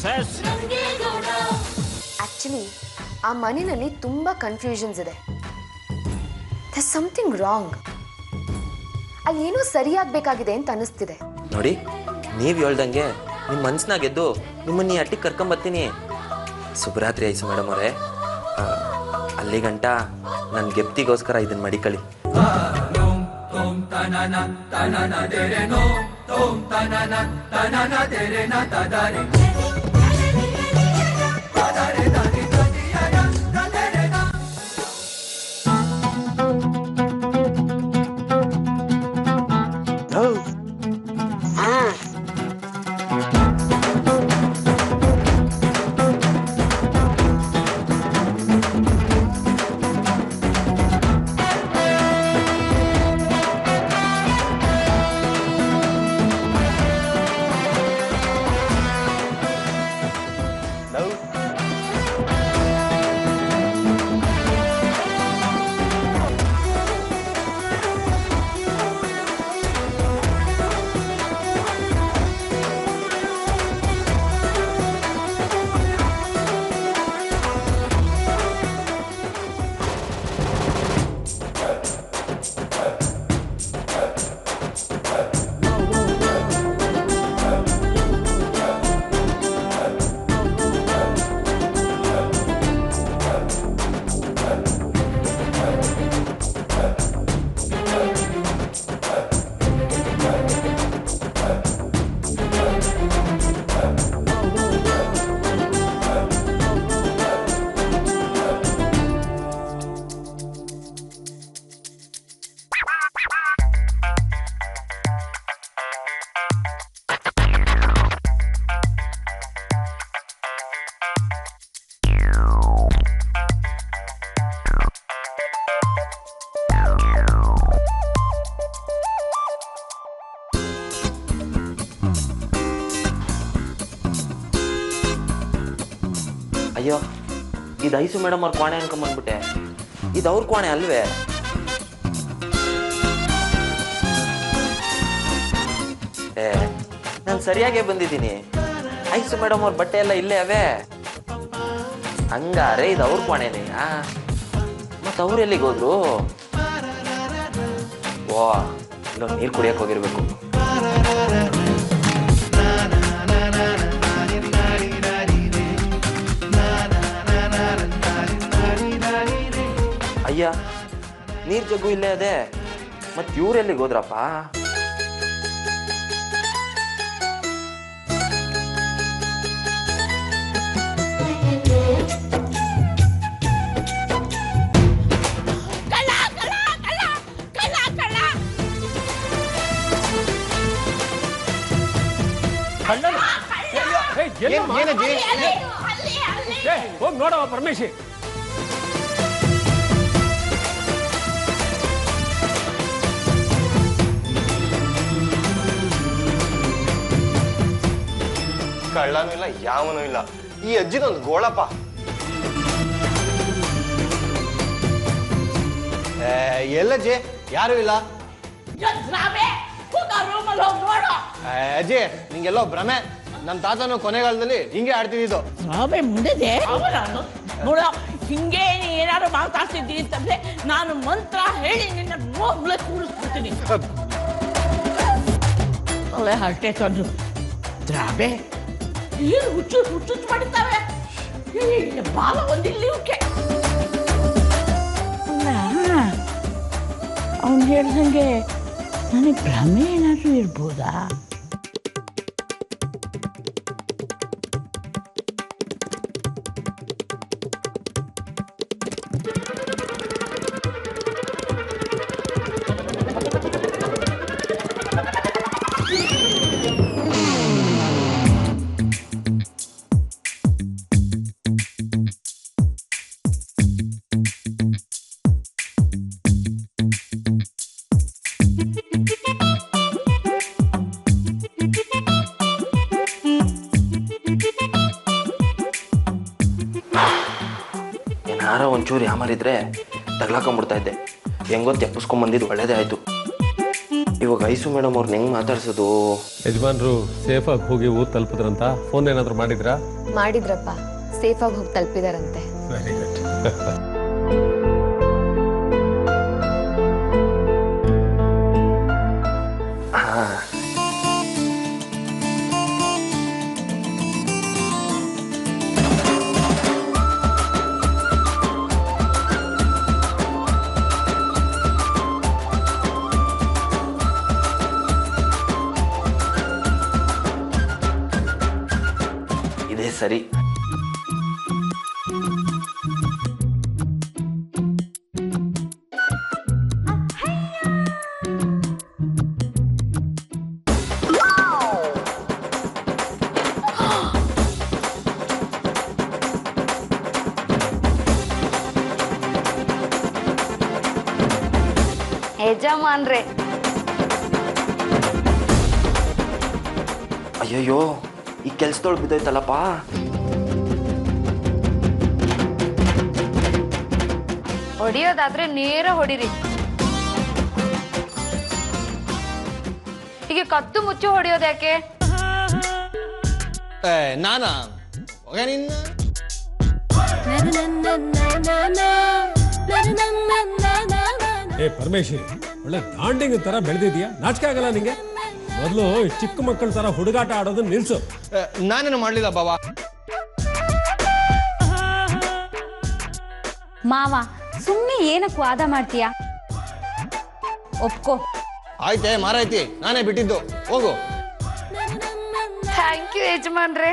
Success. Actually ಆ ಮನೆಯಲ್ಲಿ ತುಂಬಾ ಕನ್ಫ್ಯೂಷನ್ಸ್ ಇದೆ. There something wrong. ಅಲ್ಲಿ ಏನೋ ಸರಿಯಾಗಬೇಕಾಗಿದೆ ಅಂತ ಅನಿಸ್ತಿದೆ. ನೋಡಿ, ನೀವು ಹೇಳ್ದಂಗೆ ನಿಮ್ಮ ಮನ್ಸನ್ನಾಗೆದ್ದು ನಿಮ್ಮನ್ನ ಈ ಅಟ್ಟಿಗೆ ಕರ್ಕೊಂಬರ್ತೀನಿ. ಶುಭರಾತ್ರಿ ಐಸು ಮೇಡಮ್ ಅವರೇ. ಅಲ್ಲಿ ಗಂಟ ನನ್ನ ಗೆಪ್ತಿಗೋಸ್ಕರ ಇದನ್ನ ಮಡಿಕಳಿ. ಅಯ್ಯೋ, ಇದು ಐಸು ಮೇಡಮ್ ಅವ್ರ ಕೋಣೆ ಅನ್ಕೊಂಬಂದ್ಬಿಟ್ಟೆ. ಇದು ಅವ್ರ ಕೋಣೆ ಅಲ್ವೇ? ನಾನು ಸರಿಯಾಗೇ ಬಂದಿದ್ದೀನಿ. ಐಸು ಮೇಡಮ್ ಅವ್ರ ಬಟ್ಟೆ ಎಲ್ಲ ಇಲ್ಲೇ ಅವೇ. ಹಂಗಾರೆ ಇದು ಅವ್ರ ಕೋಣೆನೇ. ಮತ್ತು ಅವ್ರು ಎಲ್ಲಿಗೆ ಹೋದ್ರು? ವಾ, ಇಲ್ಲೊಂದು ನೀರು ಕುಡಿಯಕ್ಕೆ ಹೋಗಿರ್ಬೇಕು. ಅಯ್ಯ, ನೀರ್ ಜಗ್ಗು ಇಲ್ಲೇ ಅದೇ. ಮತ್ ಇವ್ರೆಲ್ಲಿಗೆ ಹೋದ್ರಪ್ಪ? ಹೋಗಿ ನೋಡವ ಪರಮೇಶಿ. ಕಳ್ಳನೂ ಇಲ್ಲ, ಯಾವನೂ ಇಲ್ಲ. ಈ ಅಜ್ಜಿದೊಂದು ಗೋಳಪ್ಪ. ಎಲ್ಲಜ್ಜಿ? ಯಾರು ಇಲ್ಲ. ಅಜ್ಜಿ, ನಿಂಗೆಲ್ಲೋ ಭ್ರಮೆ. ನಮ್ಮ ತಾತನು ಕೊನೆಗಾಲದಲ್ಲಿ ಹಿಂಗೆ ಆಡ್ತಿದ್ದು. ನೋಡ, ಹಿಂಗೆ ಏನಾದ್ರು ಮಾತಾಡ್ತಿದ್ದೀನಿ ಅಂತಂದ್ರೆ ನಾನು ಮಂತ್ರ ಹೇಳಿ ನಿನ್ನ ನೋಡ್ಲೆ ಕೂರಿಸ್ಬಿಡ್ತೀನಿ. ಒಳ್ಳೆ ಹರಟೆ ತಂದು ದ್ರಾಬೆ ಏನು ಹುಚ್ಚು ಹುಚ್ಚು ಮಾಡಿದ್ದಾವೆ. ಬಾಲ ಒಂದಿಲ್ಲ ಇವಕ್ಕೆ. ಅವನು ಹೇಳ್ದಂಗೆ ನನಗೆ ಭ್ರಮೆ ಏನಾದರೂ ಇರ್ಬೋದಾ? ಯಾರೋ ಒಂಚೂರು ಯಾಮರಿದ್ರೆ ತಗ್ಲಾಕೊಂಡ್ಬಿಡ್ತಾ ಇದ್ದೆ. ಹೆಂಗೋ ತೆಪ್ಪಿಸ್ಕೊಂಬಂದಿದ್ದು ಒಳ್ಳೇದೇ ಆಯಿತು. ಇವಾಗ ಐಸು ಮೇಡಮ್ ಅವ್ರನ್ನ ಹೆಂಗೆ ಮಾತಾಡ್ಸೋದು? ಯಜಮಾನ್ರು ಸೇಫಾಗಿ ಹೋಗಿ ಊರು ತಲುಪಿದ್ರಂತ ಫೋನ್ ಏನಾದರೂ ಮಾಡಿದ್ರಾ? ಮಾಡಿದ್ರಪ್ಪ, ಸೇಫಾಗಿ ಹೋಗಿ ತಲುಪಿದಾರಂತೆ. Very good. ಇದೇ ಸರಿ. ಯಜಮಾನ್ರೆ, ಅಯ್ಯಯ್ಯೋ, ಈ ಕೆಲ್ಸದೊಳಗೆ ಬಿದ್ದೋಯ್ತಲ್ಲಪ್ಪ. ಹೊಡಿಯೋದಾದ್ರೆ ನೇರ ಹೊಡಿರಿ. ಹೀಗೆ ಕದ್ದು ಮುಚ್ಚಿ ಹೊಡಿಯೋದು ಯಾಕೆ? ನಾನಾ ನಿನ್ನ ಏ ಪರಮೇಶ್ವರಿ, ಒಳ್ಳೆ ದಾಂಡಿಂಗ್ ತರ ಬೆಳೆದಿದ್ಯಾ, ನಾಚಿಕೆ ಆಗಲ್ಲ ನಿಂಗೆ? ಮೊದಲು ಚಿಕ್ಕ ಮಕ್ಕಳ ತರ ಹುಡುಗಾಟ ಆಡೋದನ್ನ ನಿಲ್ಸು. ನಾನೇನು ಮಾಡ್ಲಿಲ್ಲ ಬಾವಾ. ಮಾವ ಸುಮ್ಮನೆ ಏನಕ್ಕೆ ವಾದ ಮಾಡ್ತೀಯಾ? ಒಪ್ಕೋ. ಆಯ್ತೆ ಮಾರಾಯ್ತಿ, ನಾನೇ ಬಿಟ್ಟಿದ್ದು, ಹೋಗು. ಥ್ಯಾಂಕ್ ಯು ಯಜಮಾನ್ರೆ.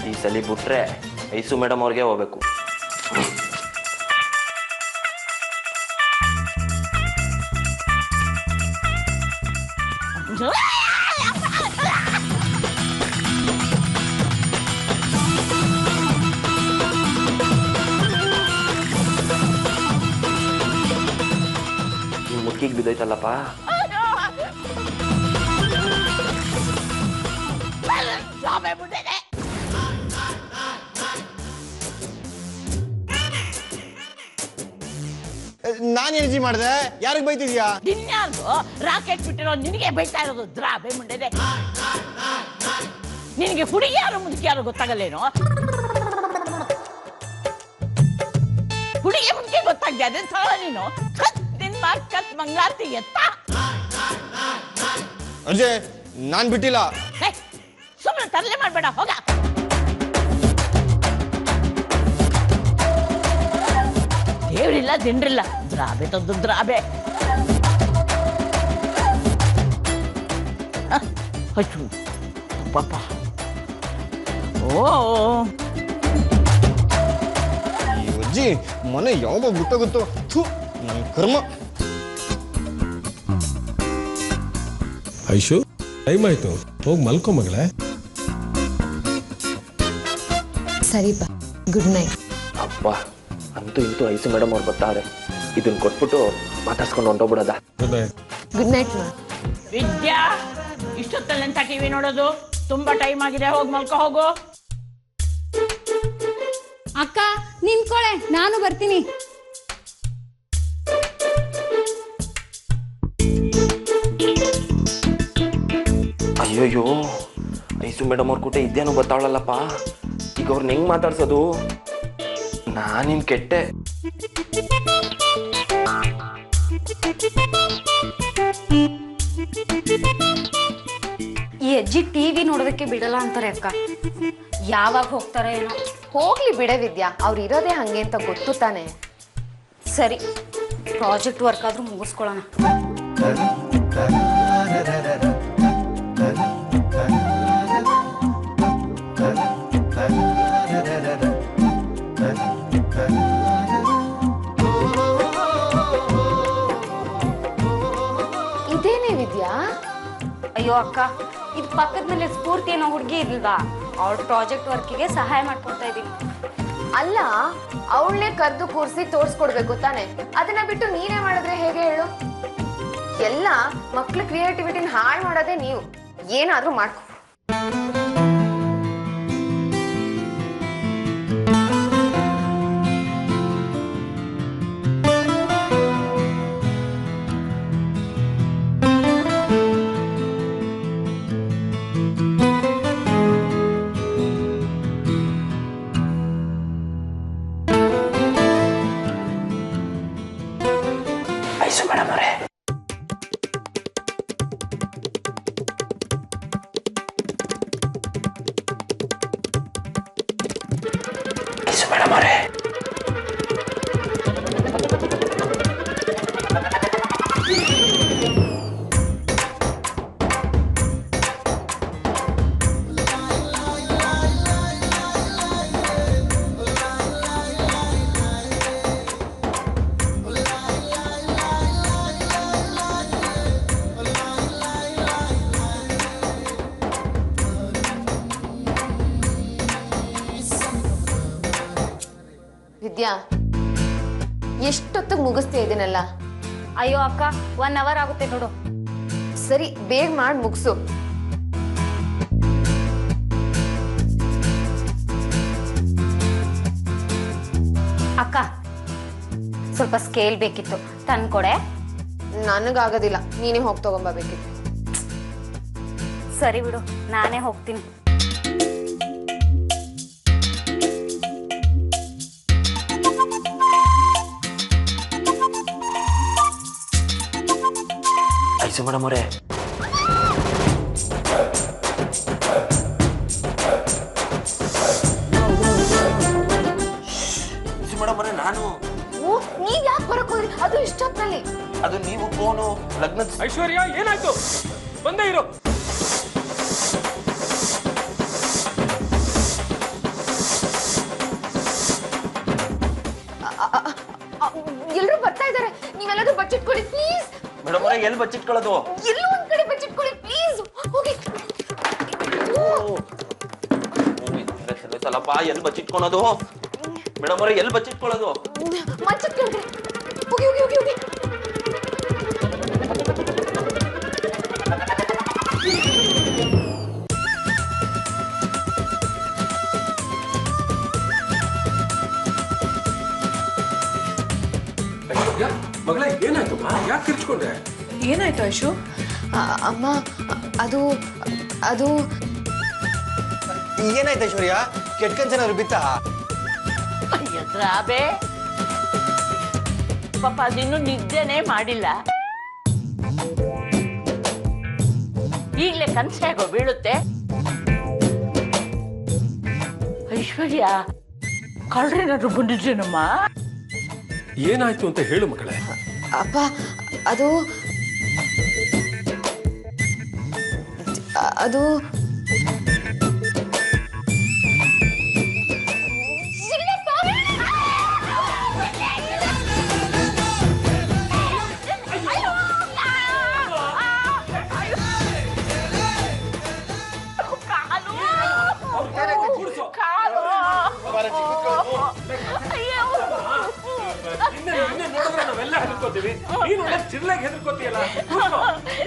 ಈ ಸಲ ಬಿಟ್ರೆ ಐಸು ಮೇಡಮ್ ಅವ್ರಿಗೆ ಹೋಗ್ಬೇಕು. ಮುಕ್ಕಿಗೆ ಬಿದ್ದೋಯ್ತಲ್ಲಪ್ಪ. ನಾನೇನು ಮಾಡಿದೆ? ಯಾರಿಗೆ ಬೈತಿದ್ಯಾ? ಇನ್ಯಾರ್ಗು ರಾಕೆಟ್ ಬಿಟ್ಟಿರೋ ನಿನಗೆ ಬೈತಾ ಇರೋದು ದ್ರಾಬೆ ಮುಂಡೆದೆ. ನಿನಗೆ ಹುಡುಗಿಯಾರು ಮುದುಕಿಯಾರು ಗೊತ್ತಾಗಲ್ಲೇನೋ? ಹುಡುಗಿ ಮುದುಕಿ ಗೊತ್ತಾಗ್ದೆ ಅದೇ ಸಾಲ ನೀನು ನಿನ್ ಕತ್ ಮಂಗಾರ್ತಿ ಎತ್ತ. ಅಜಯ್, ನಾನ್ ಬಿಟ್ಟಿಲ್ಲ. ಸುಮ್ಮನೆ ತರಲೆ ಮಾಡ್ಬೇಡ, ಹೋಗ. ದೇವ್ರಿಲ್ಲ ದಿಂಡ್ರಿಲ್ಲ, ದ್ರಾಬೆ ತಂದು ದ್ರಾಬೆ. ಹಚ್ಚು ಪಾಪ. ಓ ಈ ಅಜ್ಜಿ ಮನೆ ಯಾವಾಗ ಬಿಟ್ಟೋಗುತ್ತೋ, ಥು, ನನ್ ಕರ್ಮ. ಐಶು, ಟೈಮ್ ಆಯ್ತು, ಹೋಗಿ ಮಲ್ಕೊ ಮಗಳೇ. ಸರಿಪ್ಪ, ಗುಡ್ ನೈಟ್. ಅಪ್ಪ, ಅಂತೂ ಇಂತೂ ಐಸು ಮೇಡಮ್ ಅವ್ರು ಬರ್ತಾರೆ. ಇದನ್ನ ಕೊಟ್ಬಿಟ್ಟು ಮಾತಾಡ್ಸ್ಕೊಂಡು ಹೊಂಟೋಗ್ಬಿಡೋದ. Good night. ಗುಡ್ ನೈಟ್ ಮಾ. ವಿದ್ಯಾ, ಇಷ್ಟೊತ್ತಲ್ಲಿ ಎಂತ ಟಿವಿ ನೋಡೋದು? ತುಂಬಾ ಟೈಮ್ ಆಗಿದೆ, ಹೋಗಿ ಮಲ್ಕೋ ಹೋಗು. ಅಕ್ಕ ನಿಂತ್ಕೊಳೆ, ನಾನು ಬರ್ತೀನಿ. ಅಯ್ಯೋಯ್ಯೋ, ಐಸು ಮೇಡಮ್ ಅವ್ರ ಕೂಟ ಇದ್ದೇನೋ ಬರ್ತಾವಳಲ್ಲಪ್ಪ. ಈಗ ಅವ್ರನ್ನ ಹೆಂಗ್ ಮಾತಾಡ್ಸೋದು? ನಾನಿನ್ ಕೆಟ್ಟೆ. ಈ ಅಜ್ಜಿ ಟಿವಿ ನೋಡೋದಕ್ಕೆ ಬಿಡಲ್ಲ ಅಂತಾರೆ ಅಕ್ಕ. ಯಾವಾಗ ಹೋಗ್ತಾರೆ ಏನೋ. ಹೋಗ್ಲಿ ಬಿಡೆ ವಿದ್ಯಾ, ಅವ್ರು ಇರೋದೇ ಹಂಗೆ ಅಂತ ಗೊತ್ತು ತಾನೆ. ಸರಿ, ಪ್ರಾಜೆಕ್ಟ್ ವರ್ಕ್ ಆದ್ರೂ ಮುಗಿಸ್ಕೊಳ್ಳೋಣ. ಇದೇನೇ ವಿದ್ಯಾ? ಅಯ್ಯೋ ಅಕ್ಕ, ಇದು ಪಕ್ಕದ ಮೇಲೆ ಸ್ಫೂರ್ತಿ ಅನ್ನೋ ಹುಡುಗಿ ಇರ್ಲಿಲ್ವಾ, ಅವಳ ಪ್ರಾಜೆಕ್ಟ್ ವರ್ಕಿಗೆ ಸಹಾಯ ಮಾಡ್ಕೊಡ್ತಾ ಇದ್ದೀನಿ. ಅಲ್ಲ, ಅವಳನ್ನೇ ಕರೆದು ಕೂರಿಸಿ ತೋರಿಸ್ಕೊಡ್ಬೇಕು ತಾನೆ. ಅದನ್ನ ಬಿಟ್ಟು ನೀನೇ ಮಾಡಿದ್ರೆ ಹೇಗೆ ಹೇಳು? ಎಲ್ಲ ಮಕ್ಳ ಕ್ರಿಯೇಟಿವಿಟಿನ ಹಾಳು ಮಾಡೋದೇ ನೀವು. ಏನಾದ್ರೂ ಮಾಡ್ಕೊ. ಐಸು ಮೇಡಮ್ ಅವರೇ, ಐಸು ಮೇಡಮ್ ಅವರೇ, ವಿದ್ಯಾ, ಎಷ್ಟೊತ್ತಿಗೆ ಮುಗಿಸ್ತಾ ಇದೀನಲ್ಲ. ಅಯ್ಯೋ ಅಕ್ಕ 1 ಅವರ್ ಆಗುತ್ತೆ ನೋಡು. ಸರಿ, ಬೇಗ ಮಾಡಿ ಮುಗಿಸು. ಅಕ್ಕ ಸ್ವಲ್ಪ ಸ್ಕೇಲ್ ಬೇಕಿತ್ತು, ತಂದ್ಕೊಡೆ. ನನಗಾಗೋದಿಲ್ಲ, ನೀನೇ ಹೋಗಿ ತಗೊಂಬರ್ಬೇಕಿತ್ತು. ಸರಿ ಬಿಡು, ನಾನೇ ಹೋಗ್ತೀನಿ. ಐಸು ಮೇಡಮ್ ಅವರೇ, ಐಸು ಮೇಡಮ್ ಅವರೇ, ನಾನು ನೀವ್ ಯಾಕೆ ಬರಕ್ ಹೋದ್ರಿ? ಅದು ಇಷ್ಟೊತ್ತಲ್ಲಿ. ಅದು ನೀವು ಫೋನು ಲಗ್ನದ. ಐಶ್ವರ್ಯ, ಏನಾಯ್ತು? ಬಂದೇ ಇರು. ಎಲ್ರು ಬರ್ತಾ ಇದಾರೆ, ನೀವೆಲ್ಲರೂ ಬಚ್ಚಿಟ್ಕೊಳ್ಳಿ ಪ್ಲೀಸ್. ಮೇಡಮ್ ಅವರೇ, ಎಲ್ಲಿ ಬಚ್ಚಿಟ್ಕೊಳ್ಳೋದು? ಎಲ್ಲೋ ಒಂದ್ ಕಡೆ ಬಚ್ಚಿಟ್ಕೊಳ್ಳಿ ಪ್ಲೀಸ್. ಹೋಗಿ. ಸಲಪ, ಎಲ್ಲಿ ಬಚ್ಚಿಟ್ಕೊಳ್ಳೋದು? ಮೇಡಮ್ ಅವರೇ, ಎಲ್ಲಿ ಬಚ್ಚಿಟ್ಕೊಳ್ಳೋದು? ಮಂಚದ ಕೆಳಗಡೆ. ಹೋಗಿ ಹೋಗಿ ಹೋಗಿ ಹೋಗಿ. ಮಗಳೇ, ಏನಾಯ್ತು? ಯಾಕೆ ಕಿರ್ಚ್ಕೊಂಡೆ? ಏನಾಯ್ತು ಐಶು? ಅಮ್ಮ, ಅದು ಅದು ಏನಾಯ್ತು ಐಶ್ವರ್ಯ? ಕೆಟ್ಟ ಕನ್ಸೇನಾದ್ರು ಬಿತ್ತಾ? ರಾಬೆ ಪಾಪ ಅದಿನ್ನೂ ನಿದ್ದೆನೇ ಮಾಡಿಲ್ಲ. ಈಗಲೇ ಕನ್ಸಾಗೋ ಬೀಳುತ್ತೆ. ಐಶ್ವರ್ಯ, ಕಳ್ರೇನಾದ್ರು ಬಂದಿದ್ರೇನಮ್ಮ? ಏನಾಯ್ತು ಅಂತ ಹೇಳು ಮಗಳೇ. ಅಪ್ಪ, ಅದು ಅದು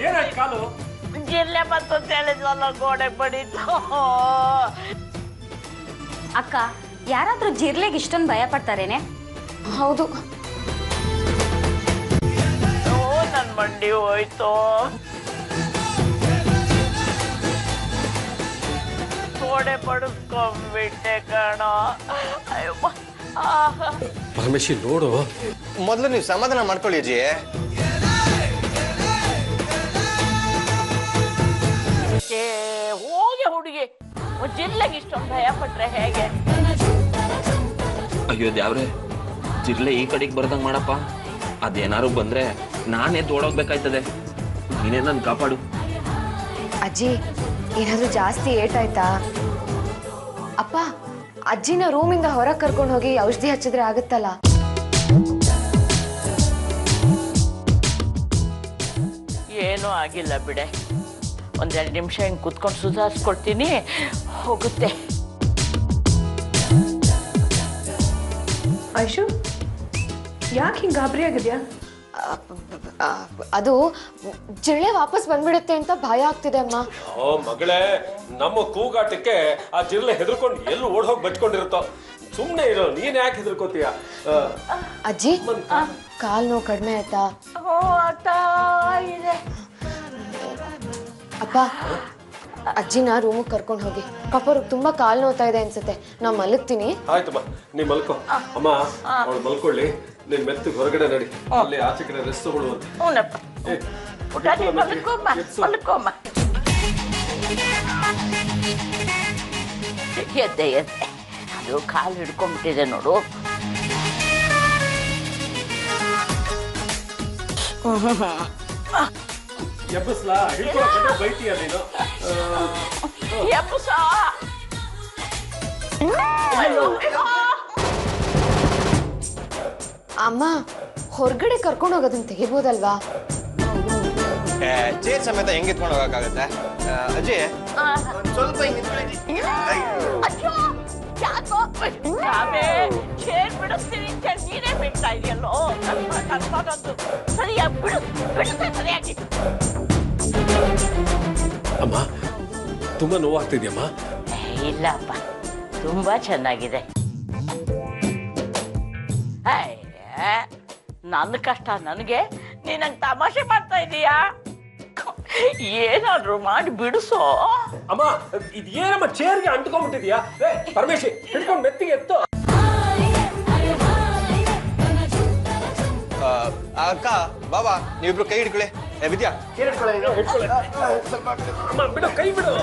ಏನಾಯ್ತು ಕಾಲು? ಜಿರ್ಲೆ ಬಂತು ಅಂತ ಹೇಳಿದ್ವಲ್ಲ, ಗೋಡೆ ಬಡಿತು. ಅಕ್ಕ, ಯಾರಾದ್ರೂ ಜಿರ್ಲೆಗೆ ಇಷ್ಟೊಂದು ಭಯ ಪಡ್ತಾರೇನೆ? ಹೌದು. ನನ್ ಮಂಡಿ ಹೋಯ್ತು. ಗೋಡೆ ಬಡಿಸ್ಕೊಂಡ್ಬಿಟ್ಟೆ ಕಣೋ. ಪರಮೇಶಿ, ನೋಡು, ಮೊದಲು ನೀವು ಸಮಾಧಾನ ಮಾಡ್ಕೊಳ್ಳಿ ಅಜ್ಜಿ. ಹೋಗಿ ಹುಡುಗಿ, ಜಿರ್ಲೆಗೆ ಇಷ್ಟೊಂದು ಭಯ ಪಟ್ರೆ ಹೇಗೆ? ಅಯ್ಯೋ ದೇವ್ರೆ, ಜಿರ್ಲೆ ಈ ಕಡೆಗೆ ಬರ್ದಂಗ್ ಮಾಡಪ್ಪ. ಅದೇನಾರು ಬಂದ್ರೆ ನಾನೇ ತೋಡೋಗ್ಬೇಕಾಯ್ತದೆ. ನೀನೇ ನನ್ ಕಾಪಾಡು. ಅಜ್ಜಿ, ಏನಾದ್ರೂ ಜಾಸ್ತಿ ಏಟಾಯ್ತಾ? ಅಪ್ಪ, ಅಜ್ಜಿನ ರೂಮಿಂದ ಹೊರಗೆ ಕರ್ಕೊಂಡು ಹೋಗಿ ಔಷಧಿ ಹಚ್ಚಿದ್ರೆ ಆಗುತ್ತಲ್ಲ. ಏನೂ ಆಗಿಲ್ಲ ಬಿಡೆ. ಒಂದೆರಡು ನಿಮಿಷ ಹಿಂಗೆ ಕೂತ್ಕೊಂಡು ಸುಧಾರಿಸ್ಕೊಡ್ತೀನಿ, ಹೋಗುತ್ತೆ. ಐಶು, ಯಾಕೆ ಹಿಂಗೆ ಗಾಬರಿ ಆಗಿದ್ಯಾ? ಅದು ಜಿರಳೆ ವಾಪಸ್ ಬಂದ್ಬಿಡುತ್ತೆ ಅಂತ ಭಯ ಆಗ್ತಿದೆ ಅಮ್ಮ. ಓ ಮಗಳೇ, ನಮ್ಮ ಕೂಗಾಟಕ್ಕೆ ಆ ಜಿರಳೆ ಹೆದರ್ಕೊಂಡು ಎಲ್ಲಿ ಓಡ್ ಹೋಗಿ ಬಚ್ಕೊಂಡಿರುತ್ತೋ. ಸುಮ್ಮನೆ ಇರೋ, ನೀನ್ ಯಾಕೆ ಹೆದರ್ಕೋತೀಯ? ಅಜ್ಜಿ, ಕಾಲ್ ನೋವು ಕಡಿಮೆ ಆಯ್ತಾ? ಅಪ್ಪ, ಅಜ್ಜಿನ ರೂಮಿಗೆ ಕರ್ಕೊಂಡು ಹೋಗಿ. ಪಾಪ ಅವ್ರಿಗೆ ತುಂಬಾ ಕಾಲ್ ನೋವ್ತಾ ಇದೆ ಅನ್ಸುತ್ತೆ. ನಾ ಮಲಗ್ತೀನಿ. ಆಯ್ತಮ್ಮ, ನೀ ಮಲ್ಕೋ. ಅಮ್ಮ, ಅವಳು ಮಲ್ಕೊಳ್ಳಿ. ನೀನ್ ಮೆತ್ತಿಗೆ ಹೊರಗಡೆ ನಡಿ, ಅಲ್ಲಿ ಆಚೆ ಕಡೆ ರೆಸ್ಟ್ ತಗೊಳ್ಳುವಂತೆ. ಎದ್ದೆ ಎದ್ದೆ, ಅದು ಕಾಲು ಹಿಡ್ಕೊಂಡ್ಬಿಟ್ಟಿದೆ ನೋಡು. ಎಬ್ಬಸ್ಲಾ? ಹಿಡ್ಕೊಳ್ಳೋ ಬೈತೀಯ ನೀನು? ಎಬ್ಬಸ. ಅಮ್ಮ, ಹೊರಗಡೆ ಕರ್ಕೊಂಡು ಹೋಗೋದನ್ನ ತೆಗಿಬೋದಲ್ವಾ? ಚೇರ್ ಸಮೇತ ಹೆಂಗೆ ಎತ್ಕೊಂಡು ಹೋಗಕ್ಕಾಗತ್ತೆ? ಅಜ್ಜಿ ಸ್ವಲ್ಪ ಅಯ್ಯೋ, ಯಾಕೋ ಚೇರ್ ಬಿಡಿಸ್ತೀನಿ ಅಂತ ನೀನೇ ಬಿಡ್ತಾ ಇದೆಯಲ್ಲೋ. ಕರ್ಕೊಂಡೊಂದು ಸರಿಯಾಗಿ ಬಿಡುತ್ತೆ ಸರಿಯಾಗಿ. ಅಮ್ಮ, ತುಂಬಾ ನೋವಾಗ್ತಿದ್ಯಮ್ಮ? ಇಲ್ಲಪ್ಪ, ತುಂಬಾ ಚೆನ್ನಾಗಿದೆ. ನನ್ನ ಕಷ್ಟ ನನಗೆ, ನೀನಂಗೆ ತಮಾಷೆ ಮಾಡ್ತಾ ಇದೀಯಾ? ಏನಾದ್ರು ಮಾಡಿ ಬಿಡಿಸೋ. ಅಮ್ಮ, ಇದೇನಮ್ಮ ಚೇರ್ಗೆ ಅಂಟ್ಕೊಂಡ್ಬಿಟ್ಟಿದ್ಯಾ? ಪರಮೇಶಿ, ಹಿಡ್ಕೊಂಡು ಮೆತ್ತಿಗೆ ಎತ್ತು. ಅಕ್ಕ, ಬಾಬಾ, ನೀವಿಬ್ರು ಕೈ ಹಿಡ್ಕೊಳ್ಳಿ. ವಿದ್ಯಾ, ಅಮ್ಮ ಬಿಡು, ಕೈ ಬಿಡು.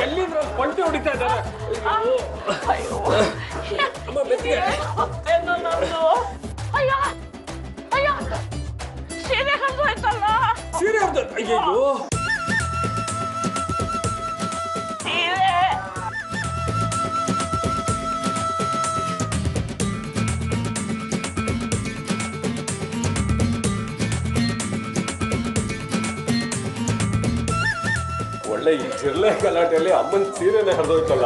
ಎಲ್ಲಿಂದ್ರ ಪಂಟಿ ಹೊಡಿತಾ ಇದ್ದಾರೆ. ಅಮ್ಮ ಮೆತ್ತಿಗೆ. ಅಯ್ಯೋ ಅಯ್ಯೋ, ಸೀರೆ ಹರಿದು ಹೋಯ್ತಲ್ಲ. ಸೀರೆ ಹರಿದು? ಅಯ್ಯೋ, ಸೀರೆ. ಒಳ್ಳೆ ಈ ಜಿರ್ಲೆ ಗಲಾಟೆಯಲ್ಲಿ ಅಮ್ಮನ ಸೀರೆನೆ ಹರಿದೋಯ್ತಲ್ಲ.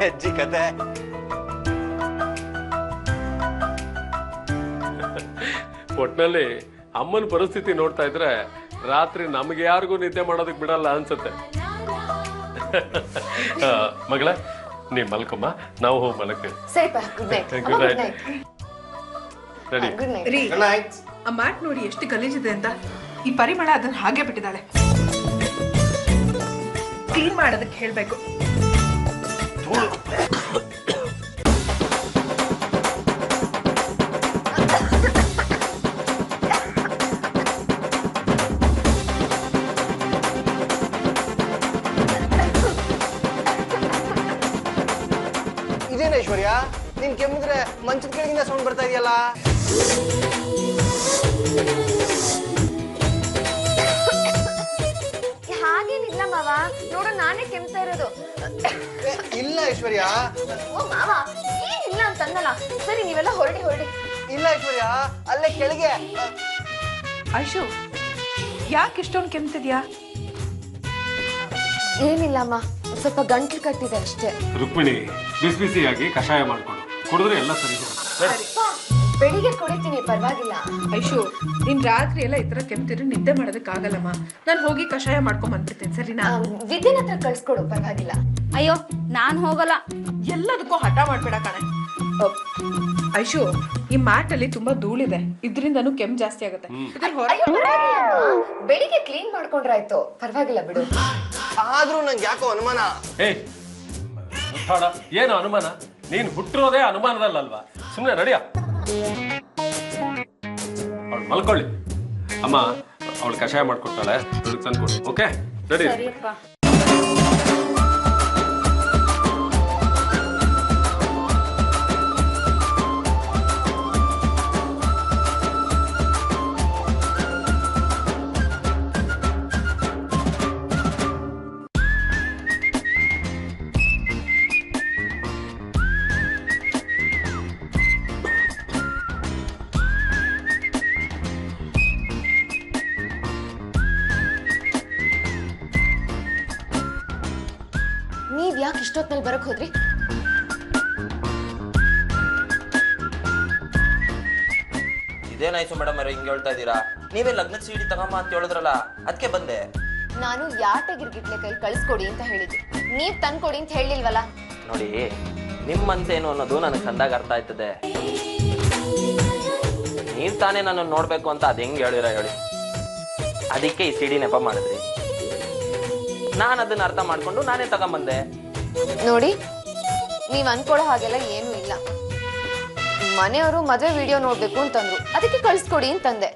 ಅಜ್ಜಿ ಕತೆ. ಒಟ್ನಲ್ಲಿ ಅಮ್ಮನ ಪರಿಸ್ಥಿತಿ ನೋಡ್ತಾ ಇದ್ರೆ ರಾತ್ರಿ ನಮ್ಗೆ ಯಾರಿಗೂ ನಿದ್ದೆ ಮಾಡೋದಕ್ಕೆ ಬಿಡಲ್ಲ ಅನ್ಸುತ್ತೆ. ಮಗಳ, ನೀ ಮಲ್ಕೊಮ್ಮ, ನಾವು ಹೋಗಿ ಮಲಗ್ತೀವಿ. ಸರಿಪಾ, good night. Good night. Ready? Good night. ರೀ, ಆ ಮ್ಯಾಟ್ ನೋಡಿ ಎಷ್ಟು ಗಲೀಜಿದೆ ಅಂತ. ಈ ಪರಿಮಳ ಅದನ್ನ ಹಾಗೆ ಬಿಟ್ಟಿದ್ದಾಳೆ. ಕ್ಲೀನ್ ಮಾಡೋದಕ್ಕೆ ಹೇಳ್ಬೇಕು. ಇದೇನ ಐಶ್ವರ್ಯ, ನೀನ್ ಕೆಮ್ಮಿದ್ರೆ ಮಂಚದ ಕೆಳಗಿಂದ ಸೌಂಡ್ ಬರ್ತಾ ಇದೆಯಲ್ಲ? ಹಾಗೇನಿಲ್ಲ ಮಾವ, ನೋಡು ನಾನೇ ಕೆಮ್ತಾ ಇರೋದು. ಇಲ್ಲ ಐಶ್ವರ್ಯ. ಓ ಮಾವ, ಏನಿಲ್ಲ ಅಂತಂದಲ್ಲ. ಸರಿ, ನೀವೆಲ್ಲ ಹೊರಡಿ ಹೊರಡಿ. ಇಲ್ಲ ಐಶ್ವರ್ಯ, ಅಲ್ಲೇ ಕೆಳಗೆ. ಐಶು, ಯಾಕೆ ಇಷ್ಟೊಂದು ಕೆಮ್ತಿದ್ಯಾ? ಏನಿಲ್ಲ ಅಮ್ಮ, ಸ್ವಲ್ಪ ಗಂಟ್ಲು ಕಟ್ಟಿದೆ ಅಷ್ಟೇ. ರುಕ್ಮಿಣಿ, ಬಿಸಿ ಬಿಸಿಯಾಗಿ ಕಷಾಯ ಮಾಡ್ಕೊಡು, ಕುಡಿದ್ರೆ ಎಲ್ಲ ಸರಿ. ಬೆಳಿಗ್ಗೆ ಕುಡಿತೀನಿ, ಪರವಾಗಿಲ್ಲ. ಐಶು, ನೀನ್ ರಾತ್ರಿ ಎಲ್ಲ ಈ ತರ ಕೆಮ್ತಿದ್ರೆ ನಿದ್ದೆ ಮಾಡೋದಕ್ಕಾಗಲ್ಲಮ್ಮ. ನಾನು ಹೋಗಿ ಕಷಾಯ ಮಾಡ್ಕೊಂಡ್ ಬಂದ್ಬಿಡ್ತೇನೆ, ಸರಿನಾ? ವಿದ್ಯೆನ ಹತ್ರ ಕಳ್ಸ್ಕೊಡು, ಪರವಾಗಿಲ್ಲ. ಅಯ್ಯೋ, ನಾನ್ ಹೋಗಲ್ಲ. ಎಲ್ಲದಕ್ಕೂ ಹಠ ಮಾಡ್ಬೇಡ ಕಣೆ. ಐಶು, ಈ ಮ್ಯಾಟ್ ಅಲ್ಲಿ ತುಂಬಾ ಧೂಳಿದೆ, ಇದ್ರಿಂದನೂ ಕೆಮ್ಮು ಜಾಸ್ತಿ ಆಗುತ್ತೆ. ಬೆಳಿಗ್ಗೆ ಕ್ಲೀನ್ ಮಾಡ್ಕೊಂಡ್ರಾಯ್ತು, ಪರವಾಗಿಲ್ಲ ಬಿಡು. ಆದ್ರೂ ನಂಗೆ ಯಾಕೋ ಅನುಮಾನ. ಏನು ಅನುಮಾನ? ನೀನ್ ಹುಟ್ಟಿರೋದೇ ಅನುಮಾನದಲ್ಲಲ್ವಾ? ಸುಮ್ಮನೆ ನಡಿಯ. ಅವಳು ಮಲ್ಕೊಳ್ಳಿ. ಅಮ್ಮ, ಅವಳು ಕಷಾಯ ಮಾಡ್ಕೊಡ್ತಾಳೆ, ತಂದ್ಕೊಡು. ಓಕೆ, ನಡಿ. ಯಾಕೆ ಇಷ್ಟೊತ್ನಲ್ಲಿ ಬರಕ್ ಹೋದ್ರಿ? ಇದೇನಾಯ್ತು ಮೇಡಮ್ ಅವರೇ ಹಿಂಗೆ ಹೇಳ್ತಾ ಇದ್ದೀರಾ? ನೀವೇ ಲಗ್ನದ ಸೀಡಿ ತಗೊಂಬ ಅಂತ ಹೇಳಿದ್ರಲ್ಲ, ಅದಕ್ಕೆ ಬಂದೆ. ನಾನು ಯಾಟಗಿರ್ಗಿಟ್ಲೆ ಕೈ ಕಳಿಸ್ಕೊಡಿ ಅಂತ ಹೇಳಿದ್ದೆ, ನೀವ್ ತಂದ್ಕೊಡಿ ಅಂತ ಹೇಳಿಲ್ವಲ್ಲ. ನೋಡಿ, ನಿಮ್ಮ ಮನ್ಸೇನು ಅನ್ನೋದು ನನಗೆ ಚಂದಾಗಿ ಅರ್ಥ ಆಯ್ತದೆ. ನೀವ್ ತಾನೇ ನನ್ನ ನೋಡ್ಬೇಕು ಅಂತ ಅದ್ ಹೆಂಗ್ ಹೇಳಿರ ಹೇಳಿ. ಅದಕ್ಕೆ ಈ ಸಿಡಿ ನೆಪ ಮಾಡಿದ್ರಿ. ನಾನು ಅದನ್ನ ಅರ್ಥ ಮಾಡ್ಕೊಂಡು ನಾನೇ ತಗೊಂಬಂದೆ. ನೋಡಿ, ನೀವ್ ಅನ್ಕೊಳ್ಳೋ ಹಾಗೆಲ್ಲ ಏನೂ ಇಲ್ಲ. ಮನೆಯವರು ಮದುವೆ ವಿಡಿಯೋ ನೋಡ್ಬೇಕು ಅಂತಂದ್ರು, ಅದಕ್ಕೆ ಕಳಿಸ್ಕೊಡಿ ಅಂತಂದೆ.